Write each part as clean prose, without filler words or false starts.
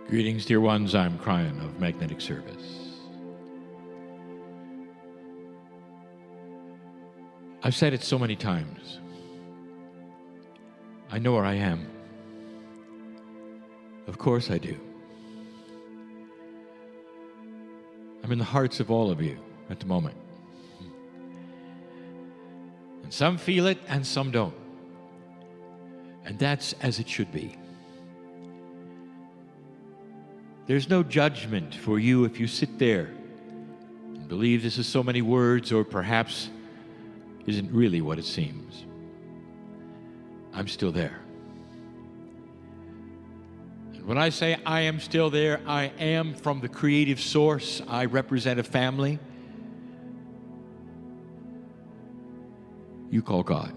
Greetings, dear ones. I'm Kryon of Magnetic Service. I've said it so many times. I know where I am. Of course I do. I'm in the hearts of all of you at the moment. And some feel it and some don't. And that's as it should be. There's no judgment for you if you sit there and believe this is so many words or perhaps isn't really what it seems. I'm still there. And when I say I am still there, I am from the creative source. I represent a family you call God.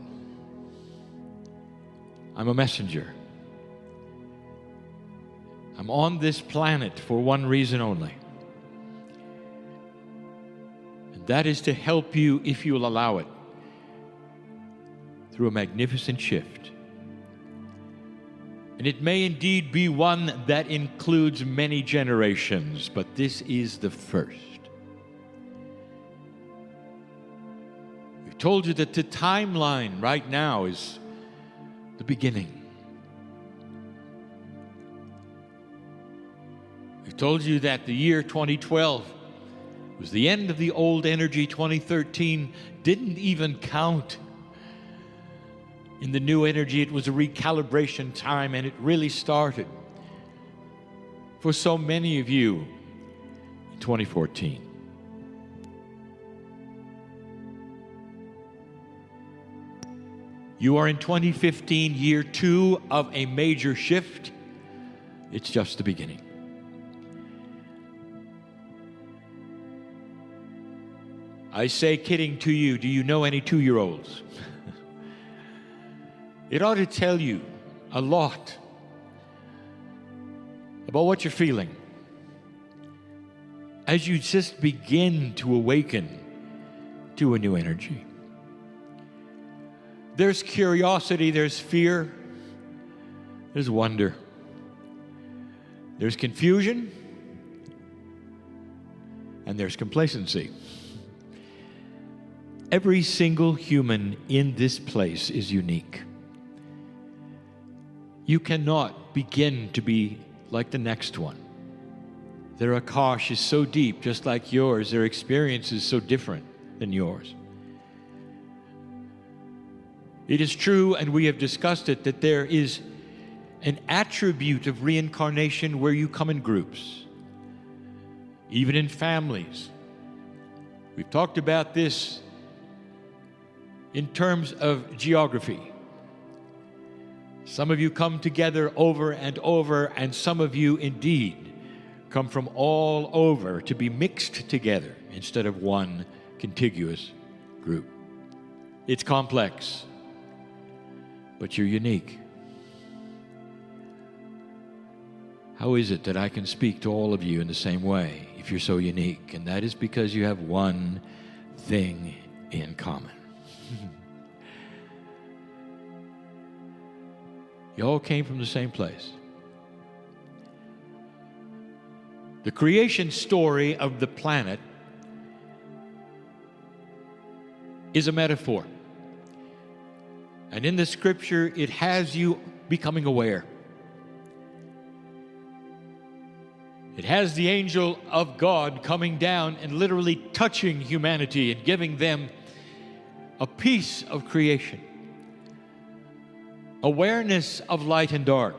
I'm a messenger. I'm on this planet for one reason only. And that is to help you, if you'll allow it, through a magnificent shift. And it may indeed be one that includes many generations, but this is the first. We've told you that the timeline right now is the beginning. We've told you that the year 2012 was the end of the old energy. 2013 didn't even count. In the new energy, it was a recalibration time, and it really started for so many of you in 2014. You are in 2015, year 2 of a major shift. It's just the beginning. I say, kidding to you, do you know any 2-year-olds? It ought to tell you a lot about what you're feeling as you just begin to awaken to a new energy. There's curiosity, there's fear, there's wonder, there's confusion, and there's complacency. Every single human in this place is unique. You cannot begin to be like the next one. Their akash is so deep, just like yours. Their experience is so different than yours. It is true, and we have discussed it, that there is an attribute of reincarnation where you come in groups, even in families. We've talked about this in terms of geography. Some of you come together over and over, and some of you indeed come from all over to be mixed together instead of one contiguous group. It's complex, but you're unique. How is it that I can speak to all of you in the same way if you're so unique? And that is because you have one thing in common. You all came from the same place. The creation story of the planet is a metaphor. And in the scripture, it has you becoming aware. It has the angel of God coming down and literally touching humanity and giving them a piece of creation. Awareness of light and dark.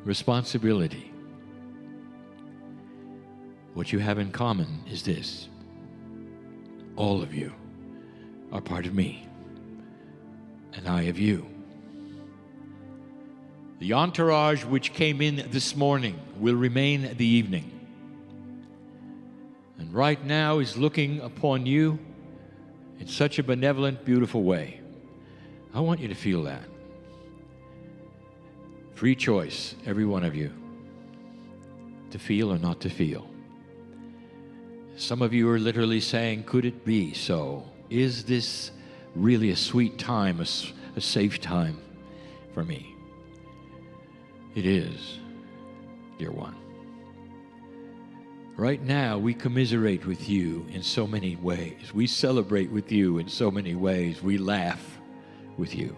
Responsibility. What you have in common is this. All of you are part of me, and I of you. The entourage which came in this morning will remain the evening, and right now is looking upon you in such a benevolent, beautiful way. I want you to feel that. Free choice, every one of you, to feel or not to feel. Some of you are literally saying, could it be so? Is this really a sweet time, a safe time for me? It is. dear one. Right now, we commiserate with you in so many ways. We celebrate with you in so many ways. We laugh with you.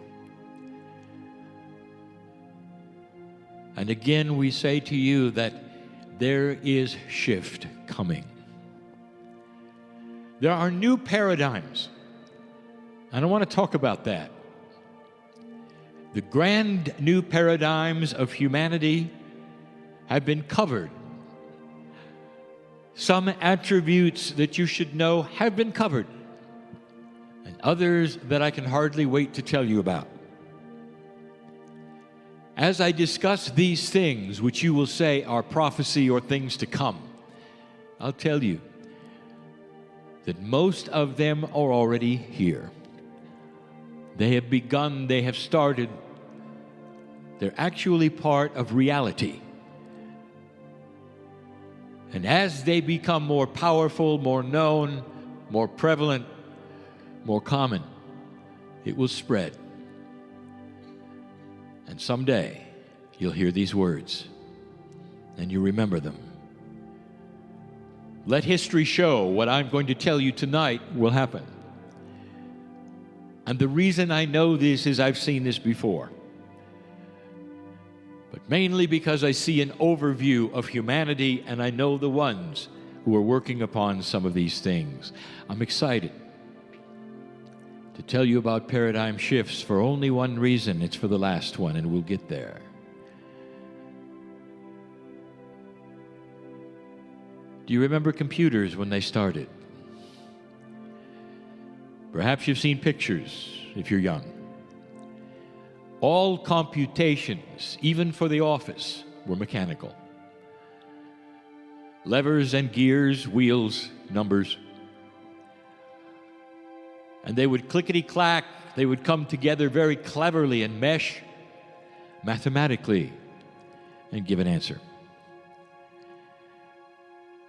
And again, we say to you that there is shift coming. There are new paradigms, and I want to talk about that. The grand new paradigms of humanity have been covered. Some attributes that you should know have been covered, and others that I can hardly wait to tell you about. As I discuss these things, which you will say are prophecy or things to come, I'll tell you that most of them are already here. They have begun, they have started. They're actually part of reality. And as they become more powerful, more known, more prevalent, more common, it will spread. And someday, you'll hear these words, and you remember them. Let history show what I'm going to tell you tonight will happen. And the reason I know this is I've seen this before. But mainly because I see an overview of humanity, and I know the ones who are working upon some of these things. I'm excited to tell you about paradigm shifts for only one reason. It's for the last one, and we'll get there. Do you remember computers when they started? Perhaps you've seen pictures if you're young. All computations, even for the office, were mechanical. Levers and gears, wheels, numbers. And they would clickety-clack, they would come together very cleverly and mesh mathematically and give an answer.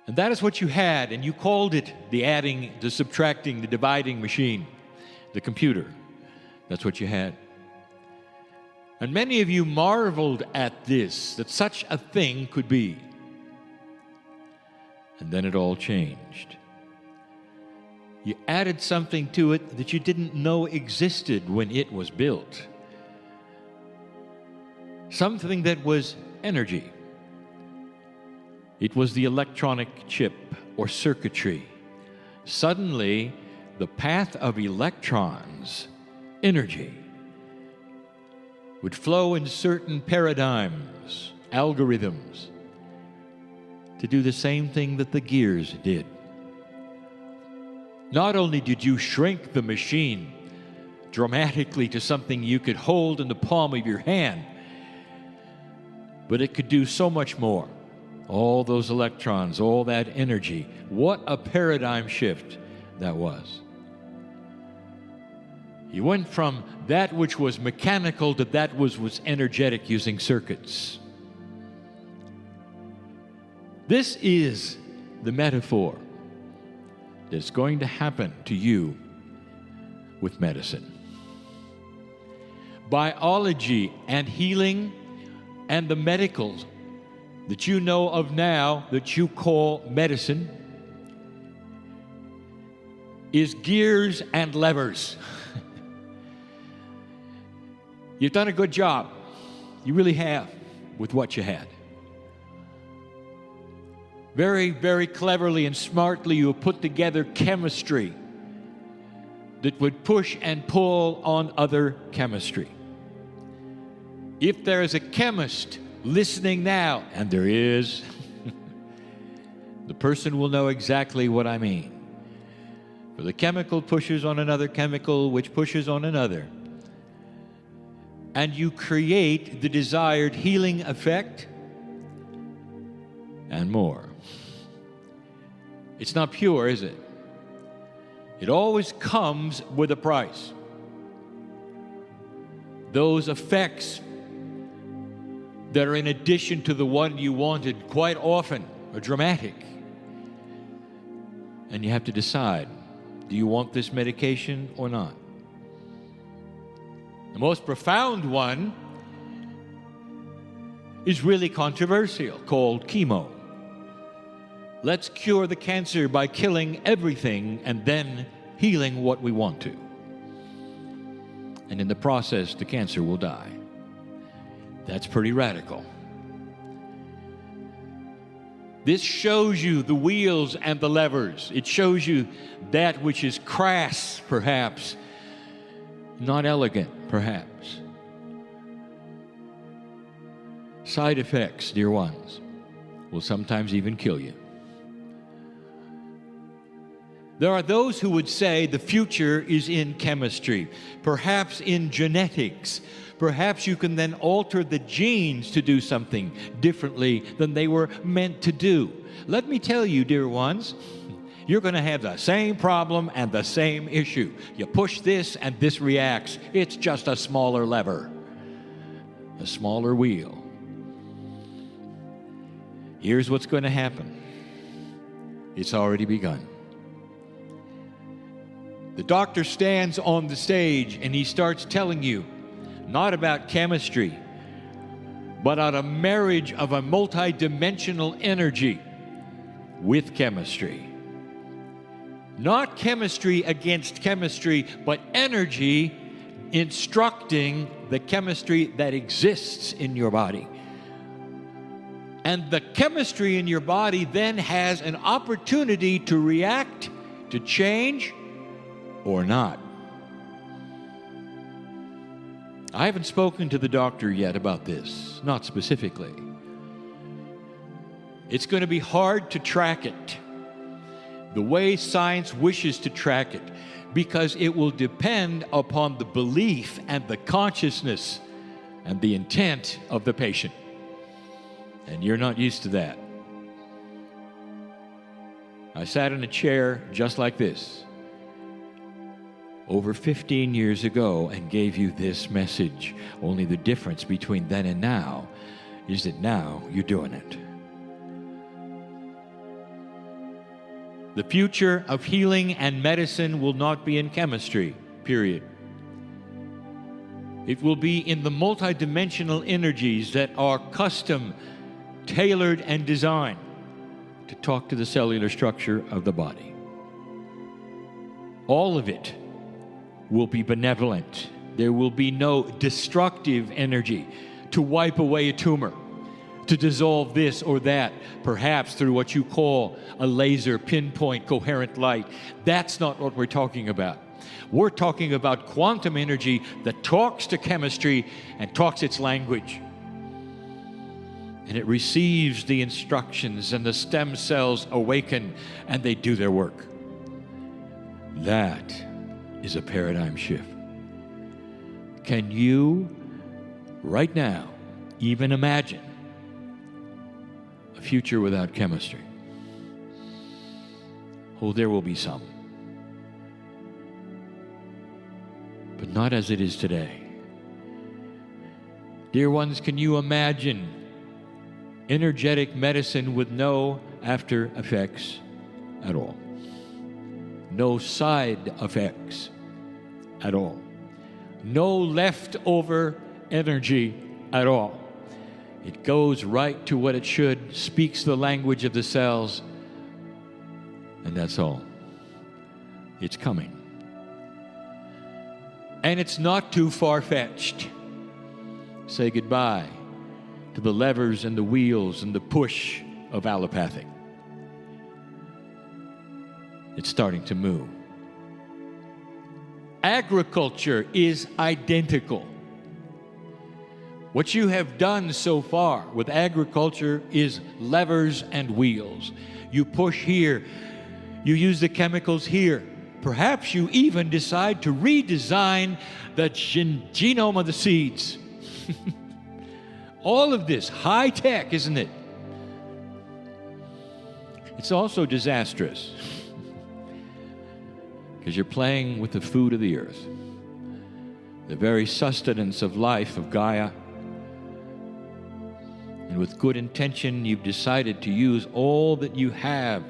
And that is what you had, and you called it the adding, the subtracting, the dividing machine, the computer. That's what you had. And many of you marveled at this, that such a thing could be. And then it all changed. You added something to it that you didn't know existed when it was built. Something that was energy. It was the electronic chip or circuitry. Suddenly, the path of electrons, energy, would flow in certain paradigms, algorithms, to do the same thing that the gears did. Not only did you shrink the machine dramatically to something you could hold in the palm of your hand, but it could do so much more. All those electrons, all that energy. What a paradigm shift that was. You went from that which was mechanical to that which was energetic using circuits. This is the metaphor that's going to happen to you with medicine. Biology and healing and the medicals that you know of now that you call medicine is gears and levers. You've done a good job. You really have with what you had. Very, very cleverly and smartly you have put together chemistry that would push and pull on other chemistry. If there is a chemist listening now, and there is, the person will know exactly what I mean. For the chemical pushes on another chemical, which pushes on another. And you create the desired healing effect and more. It's not pure, is it? It always comes with a price. Those effects that are in addition to the one you wanted quite often are dramatic. And you have to decide, do you want this medication or not? The most profound one is really controversial, called chemo. Let's cure the cancer by killing everything and then healing what we want to. And in the process, the cancer will die. That's pretty radical. This shows you the wheels and the levers. It shows you that which is crass, perhaps, not elegant, perhaps. Side effects, dear ones, will sometimes even kill you. There are those who would say the future is in chemistry, perhaps in genetics. Perhaps you can then alter the genes to do something differently than they were meant to do. Let me tell you, dear ones, you're going to have the same problem and the same issue. You push this and this reacts. It's just a smaller lever, a smaller wheel. Here's what's going to happen. It's already begun. The doctor stands on the stage and he starts telling you, not about chemistry, but on a marriage of a multidimensional energy with chemistry. Not chemistry against chemistry, but energy instructing the chemistry that exists in your body. And the chemistry in your body then has an opportunity to react, to change, or not. I haven't spoken to the doctor yet about this, not specifically. It's going to be hard to track it the way science wishes to track it, because it will depend upon the belief and the consciousness and the intent of the patient. And you're not used to that. I sat in a chair just like this over 15 years ago and gave you this message. Only the difference between then and now is that now you're doing it. The future of healing and medicine will not be in chemistry, period. It will be in the multidimensional energies that are custom, tailored, and designed to talk to the cellular structure of the body. All of it will be benevolent. There will be no destructive energy to wipe away a tumor, to dissolve this or that, perhaps through what you call a laser pinpoint coherent light. That's not what we're talking about. We're talking about quantum energy that talks to chemistry and talks its language. And it receives the instructions, and the stem cells awaken and they do their work. That is a paradigm shift. Can you, right now, even imagine a future without chemistry? Oh, there will be some. But not as it is today. Dear ones, can you imagine energetic medicine with no after effects at all? No side effects at all. No leftover energy at all. It goes right to what it should, speaks the language of the cells, and that's all. It's coming. And it's not too far-fetched. Say goodbye to the levers and the wheels and the push of allopathic. It's starting to move. Agriculture is identical. What you have done so far with agriculture is levers and wheels. You push here, you use the chemicals here. Perhaps you even decide to redesign the genome of the seeds. All of this, high tech, isn't it? It's also disastrous, because you're playing with the food of the earth, the very sustenance of life, of Gaia. And with good intention, you've decided to use all that you have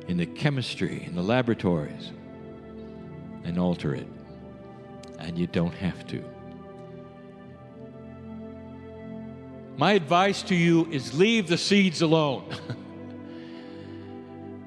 in the chemistry, in the laboratories, and alter it. And you don't have to. My advice to you is leave the seeds alone.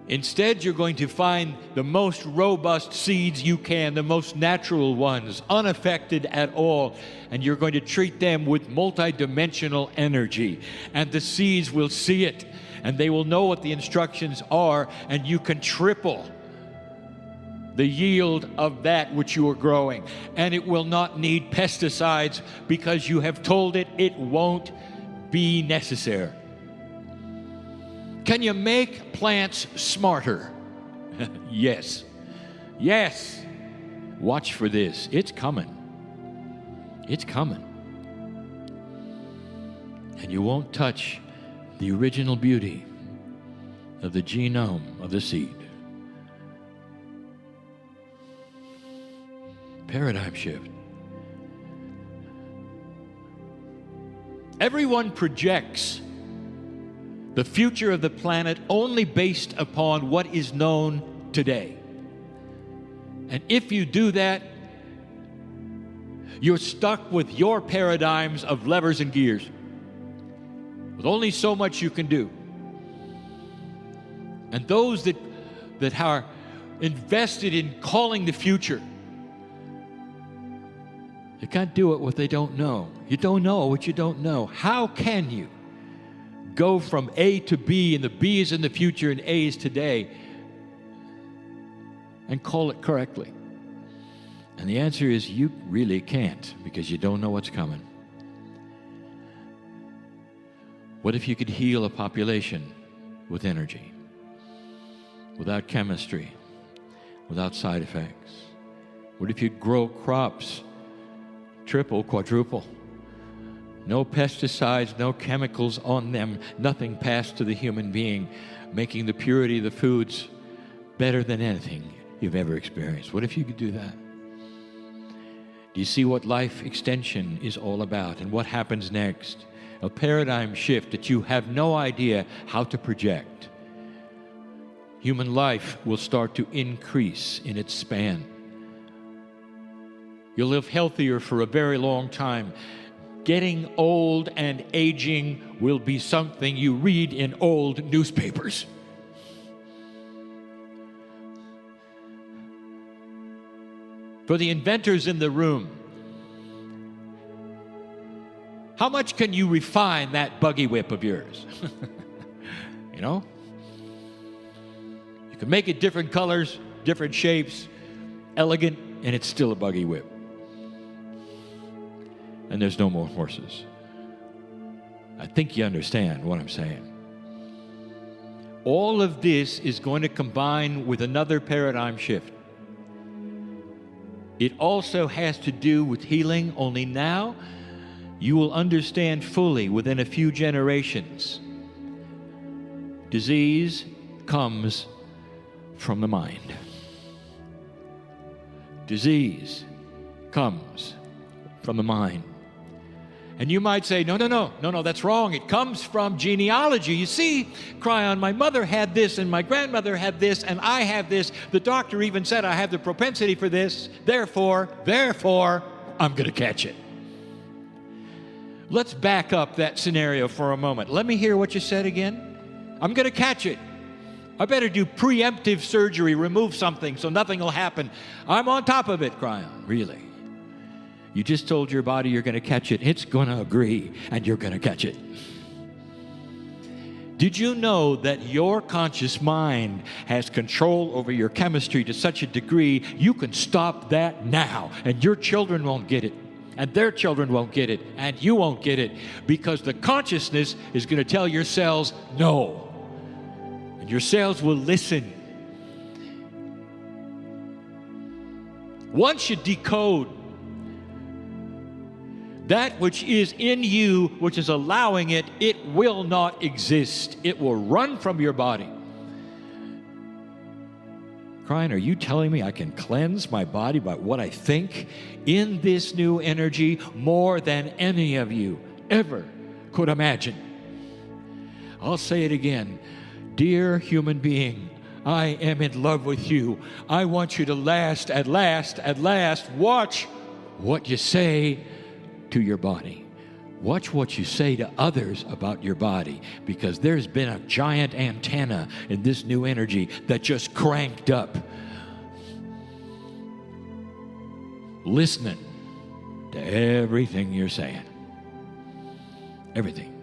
Instead, you're going to find the most robust seeds you can, the most natural ones, unaffected at all, and you're going to treat them with multidimensional energy. And the seeds will see it, and they will know what the instructions are, and you can triple the yield of that which you are growing. And it will not need pesticides because you have told it it won't be necessary. Can you make plants smarter? Yes. Yes. Watch for this. It's coming. It's coming. And you won't touch the original beauty of the genome of the seed. Paradigm shift. Everyone projects the future of the planet only based upon what is known today. And if you do that, you're stuck with your paradigms of levers and gears, with only so much you can do. And those that are invested in calling the future, they can't do it what they don't know. You don't know what you don't know. How can you go from A to B, and the B is in the future and A is today, and call it correctly? And the answer is you really can't, because you don't know what's coming. What if you could heal a population with energy, without chemistry, without side effects? What if you grow crops triple, quadruple? No pesticides, no chemicals on them, nothing passed to the human being, making the purity of the foods better than anything you've ever experienced. What if you could do that? Do you see what life extension is all about and what happens next? A paradigm shift that you have no idea how to project. Human life will start to increase in its span. You'll live healthier for a very long time. Getting old and aging will be something you read in old newspapers. For the inventors in the room, how much can you refine that buggy whip of yours? You know? You can make it different colors, different shapes, elegant, and it's still a buggy whip. And there's no more horses. I think you understand what I'm saying. All of this is going to combine with another paradigm shift. It also has to do with healing, only now you will understand fully within a few generations. Disease comes from the mind. Disease comes from the mind. And you might say, no, that's wrong. It comes from genealogy. You see, Kryon, my mother had this, and my grandmother had this, and I have this. The doctor even said I have the propensity for this. Therefore, I'm going to catch it. Let's back up that scenario for a moment. Let me hear what you said again. I'm going to catch it. I better do preemptive surgery, remove something so nothing will happen. I'm on top of it, Kryon. Really? You just told your body you're going to catch it. It's going to agree, and you're going to catch it. Did you know that your conscious mind has control over your chemistry to such a degree you can stop that now, and your children won't get it, and their children won't get it, and you won't get it, because the consciousness is going to tell your cells no, and your cells will listen. Once you decode that which is in you, which is allowing it, it will not exist. It will run from your body. Kryon, are you telling me I can cleanse my body by what I think in this new energy more than any of you ever could imagine? I'll say it again. Dear human being, I am in love with you. I want you to last, at last. Watch what you say to your body. Watch what you say to others about your body, because there's been a giant antenna in this new energy that just cranked up. Listening to everything you're saying. Everything.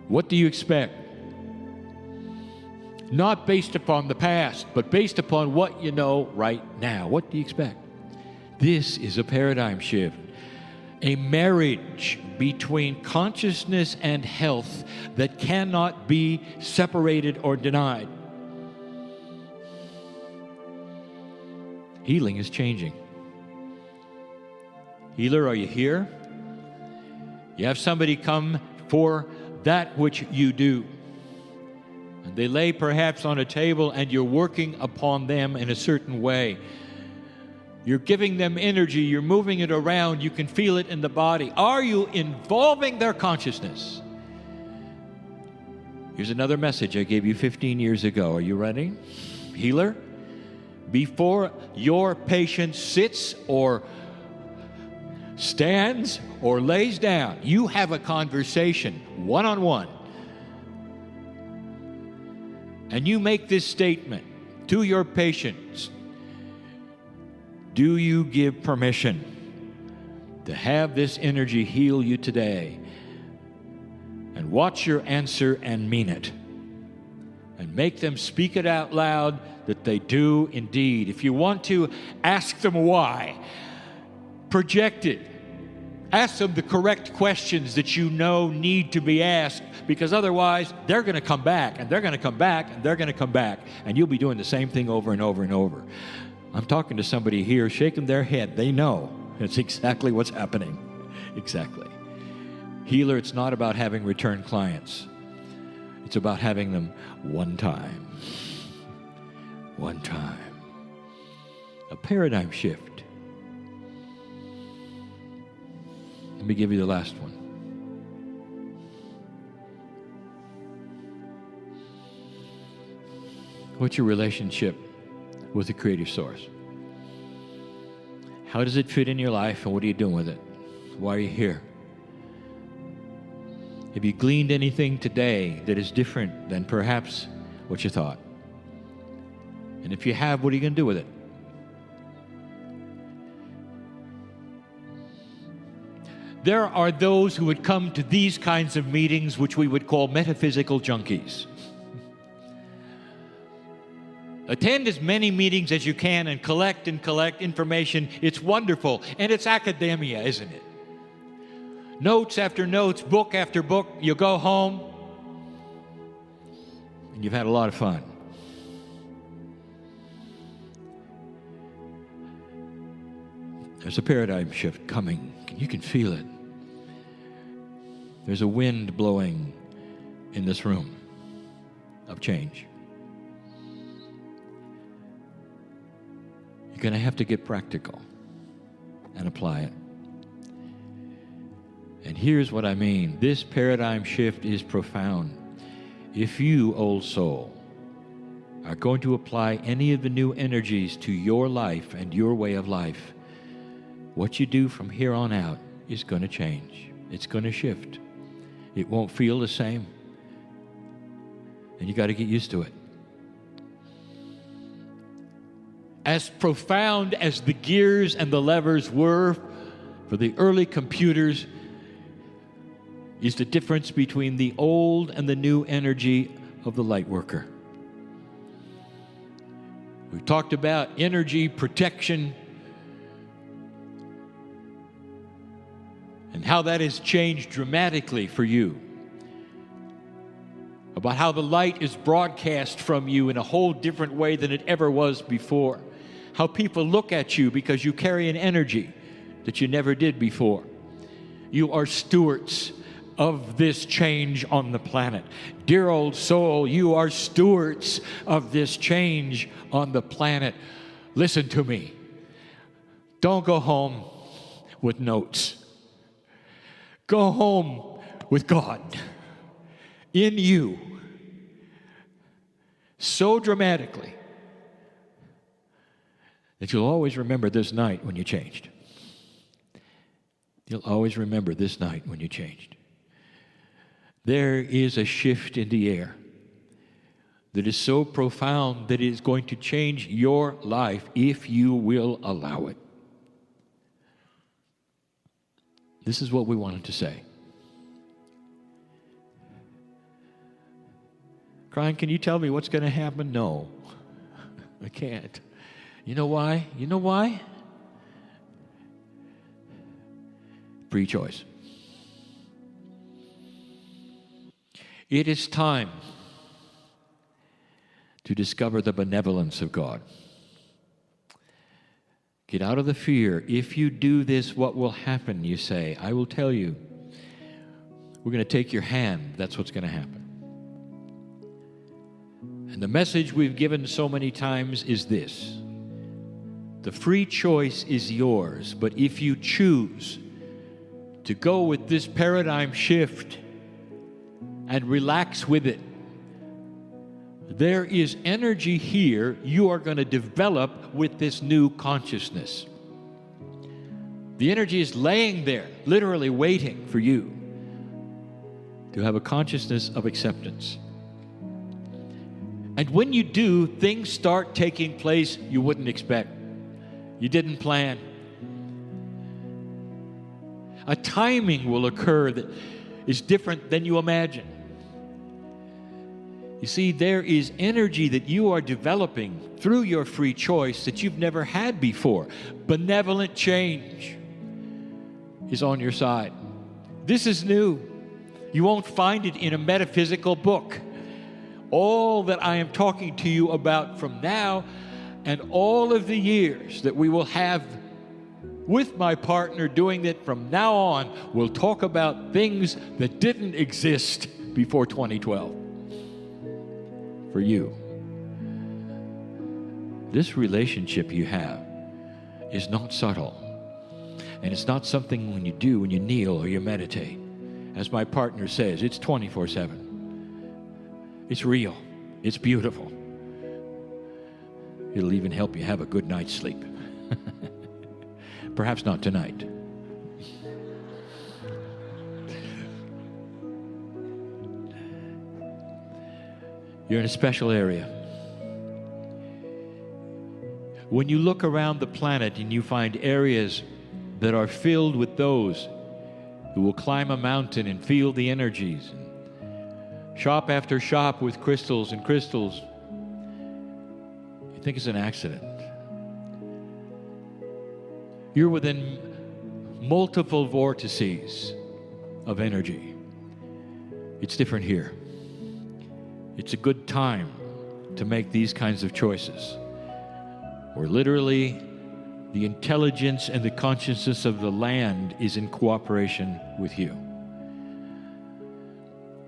What do you expect? Not based upon the past, but based upon what you know right now. What do you expect? This is a paradigm shift. A marriage between consciousness and health that cannot be separated or denied. Healing is changing. Healer, are you here? You have somebody come for that which you do. And they lay perhaps on a table and you're working upon them in a certain way. You're giving them energy, you're moving it around, you can feel it in the body. Are you involving their consciousness? Here's another message I gave you 15 years ago. Are you ready? Healer, before your patient sits or stands or lays down, you have a conversation one-on-one. And you make this statement to your patients. Do you give permission to have this energy heal you today? And watch your answer and mean it. And make them speak it out loud that they do indeed. If you want to, ask them why. Project it. Ask them the correct questions that you know need to be asked, because otherwise they're going to come back, and they're going to come back, and they're going to come back, and you'll be doing the same thing over and over and over. I'm talking to somebody here shaking their head. They know it's exactly what's happening. Exactly. Healer, it's not about having return clients. It's about having them one time. One time. A paradigm shift. Let me give you the last one. What's your relationship with the creative source? How does it fit in your life, and what are you doing with it? Why are you here? Have you gleaned anything today that is different than perhaps what you thought? And if you have, what are you going to do with it? There are those who would come to these kinds of meetings, which we would call metaphysical junkies. Attend as many meetings as you can and collect information. It's wonderful. And it's academia, isn't it? Notes after notes, book after book. You go home and you've had a lot of fun. There's a paradigm shift coming. You can feel it. There's a wind blowing in this room of change. You're going to have to get practical and apply it. And here's what I mean. This paradigm shift is profound. If you, old soul, are going to apply any of the new energies to your life and your way of life, what you do from here on out is going to change. It's going to shift. It won't feel the same. And you got to get used to it. As profound as the gears and the levers were for the early computers is the difference between the old and the new energy of the light worker. We've talked about energy protection and how that has changed dramatically for you. About how the light is broadcast from you in a whole different way than it ever was before. How people look at you because you carry an energy that you never did before. You are stewards of this change on the planet. Dear old soul, you are stewards of this change on the planet. Listen to me. Don't go home with notes. Go home with God in you so dramatically that you'll always remember this night when you changed. You'll always remember this night when you changed. There is a shift in the air that is so profound that it is going to change your life if you will allow it. This is what we wanted to say. Kryon, can you tell me what's going to happen? No, I can't. You know why? You know why? Free choice. It is time to discover the benevolence of God. Get out of the fear. If you do this, what will happen? You say, I will tell you. We're going to take your hand. That's what's going to happen. And the message we've given so many times is this. The free choice is yours, but if you choose to go with this paradigm shift and relax with it, there is energy here you are going to develop with this new consciousness. The energy is laying there, literally waiting for you to have a consciousness of acceptance. And when you do, things start taking place you wouldn't expect. You didn't plan. A timing will occur that is different than you imagine. You see, there is energy that you are developing through your free choice that you've never had before. Benevolent change is on your side. This is new. You won't find it in a metaphysical book. All that I am talking to you about from now and all of the years that we will have with my partner doing that from now on, we'll talk about things that didn't exist before 2012. For you. This relationship you have is not subtle. And it's not something when you kneel or you meditate. As my partner says, it's 24/7. It's real. It's beautiful. It'll even help you have a good night's sleep. Perhaps not tonight. You're in a special area. When you look around the planet and you find areas that are filled with those who will climb a mountain and feel the energies, shop after shop with crystals and crystals, you think it's an accident. You're within multiple vortices of energy. It's different here. It's a good time to make these kinds of choices, where literally the intelligence and the consciousness of the land is in cooperation with you.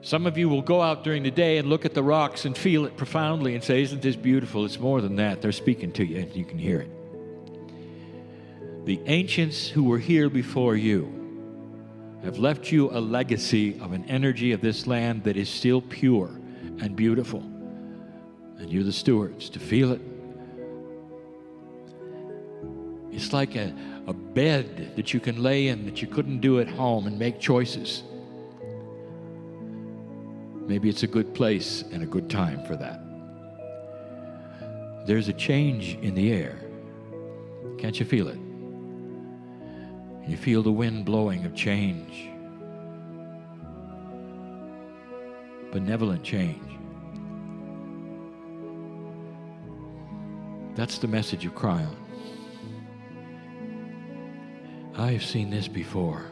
Some of you will go out during the day and look at the rocks and feel it profoundly and say, isn't this beautiful? It's more than that. They're speaking to you and you can hear it. The ancients who were here before you have left you a legacy of an energy of this land that is still pure and beautiful. And you're the stewards to feel it. It's like a bed that you can lay in that you couldn't do at home and make choices. Maybe it's a good place and a good time for that. There's a change in the air. Can't you feel it? You feel the wind blowing of change. Benevolent change. That's the message of Kryon. I have seen this before.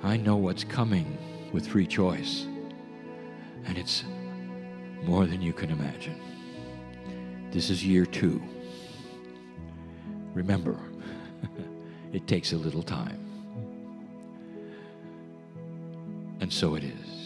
I know what's coming with free choice. And it's more than you can imagine. This is year 2. Remember, it takes a little time. And so it is.